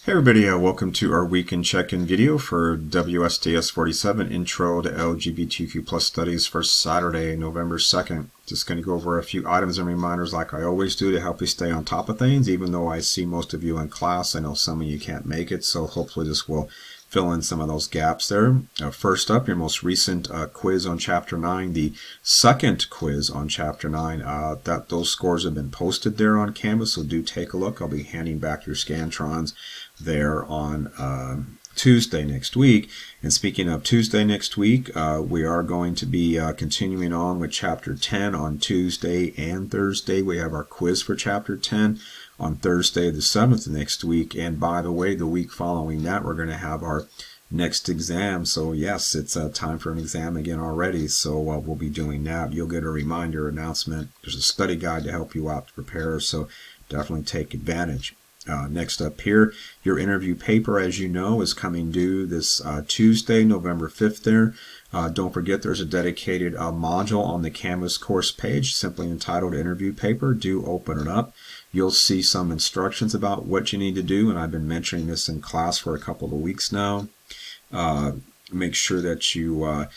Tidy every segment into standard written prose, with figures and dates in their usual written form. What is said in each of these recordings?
Hey everybody, welcome to our weekend check-in video for WSTS 47 Intro to LGBTQ Plus Studies for Saturday, November 2nd. Just going to go over a few items and reminders like I always do to help you stay on top of things. Even though I see most of you in class, I know some of you can't make it, so hopefully this will fill in some of those gaps there. First up, your most recent quiz on Chapter 9, the second quiz on Chapter 9. Those scores have been posted there on Canvas, so do take a look. I'll be handing back your Scantrons there on Tuesday next week. And speaking of Tuesday next week, we are going to be continuing on with Chapter 10 on Tuesday and Thursday. We have our quiz for Chapter 10 on Thursday the 7th next week. And by the way, the week following that, we're going to have our next exam. So yes, it's time for an exam again already. So we'll be doing that. You'll get a reminder announcement. There's a study guide to help you out to prepare. So definitely take advantage. Next up here, your interview paper, as you know, is coming due this Tuesday, November 5th there. Don't forget there's a dedicated module on the Canvas course page simply entitled Interview Paper. Do open it up. You'll see some instructions about what you need to do, and I've been mentioning this in class for a couple of weeks now. Make sure that you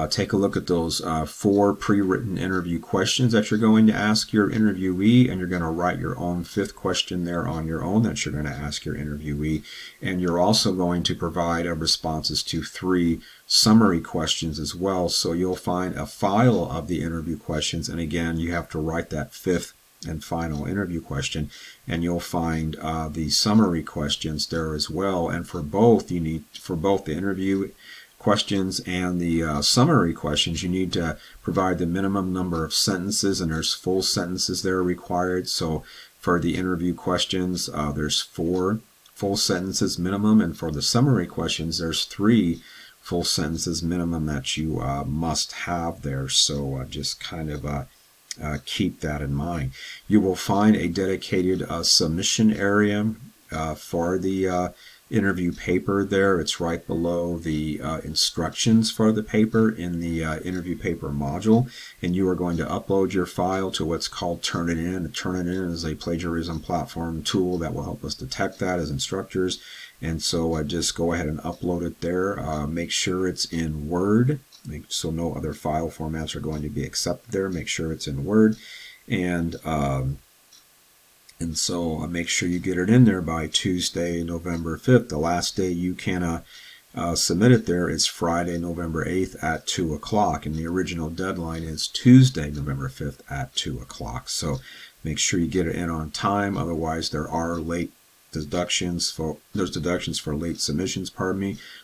take a look at those 4 pre-written interview questions that you're going to ask your interviewee, and you're going to write your own 5th question there on your own that you're going to ask your interviewee. And you're also going to provide responses to 3 summary questions as well. So you'll find a file of the interview questions, and again, you have to write that 5th and final interview question, and you'll find the summary questions there as well. And for both, the interview questions and the summary questions, you need to provide the minimum number of sentences, and there's full sentences there required. So for the interview questions, there's 4 full sentences minimum, and for the summary questions, there's 3 full sentences minimum that you must have there. So just kind of keep that in mind. You will find a dedicated submission area for the interview paper there. It's right below the instructions for the paper in the interview paper module, and you are going to upload your file to what's called Turnitin. Turnitin is a plagiarism platform tool that will help us detect that as instructors, and so just go ahead and upload it there. Make sure it's in Word, so no other file formats are going to be accepted there. Make sure it's in Word, and so make sure you get it in there by Tuesday, November 5th. The last day you can submit it there is Friday, November 8th at 2 o'clock. And the original deadline is Tuesday, November 5th at 2 o'clock. So make sure you get it in on time. Otherwise, there are deductions for late submissions,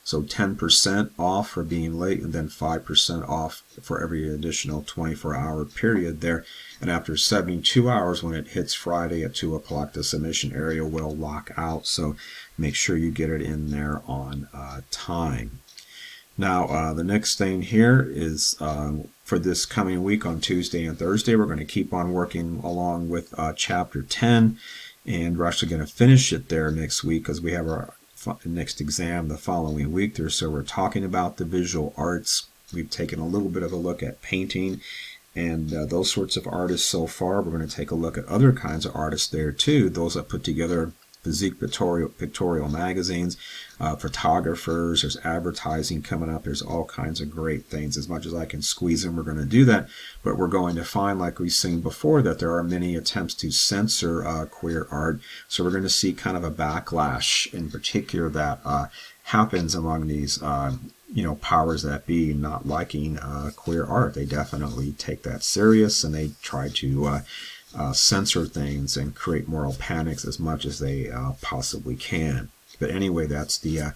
so 10% off for being late, and then 5% off for every additional 24-hour period there. And after 72 hours, when it hits Friday at 2 o'clock, the submission area will lock out. So make sure you get it in there on time. Now, the next thing here is for this coming week on Tuesday and Thursday, we're going to keep on working along with Chapter 10. And we're actually going to finish it there next week because we have our next exam the following week there. So we're talking about the visual arts. We've taken a little bit of a look at painting and those sorts of artists so far. We're going to take a look at other kinds of artists there too, those that put together physique pictorial magazines, photographers. There's advertising coming up. There's all kinds of great things. As much as I can squeeze in, we're going to do that, but we're going to find, like we've seen before, that there are many attempts to censor queer art. So we're going to see kind of a backlash in particular that happens among these powers that be not liking queer art. They definitely take that serious, and they try to censor things and create moral panics as much as they possibly can. But anyway, that's the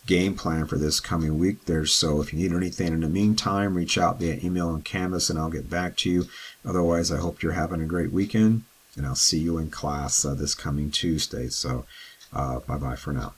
game plan for this coming week there. So if you need anything in the meantime, reach out via email and Canvas, and I'll get back to you. Otherwise, I hope you're having a great weekend, and I'll see you in class this coming Tuesday. So bye-bye for now.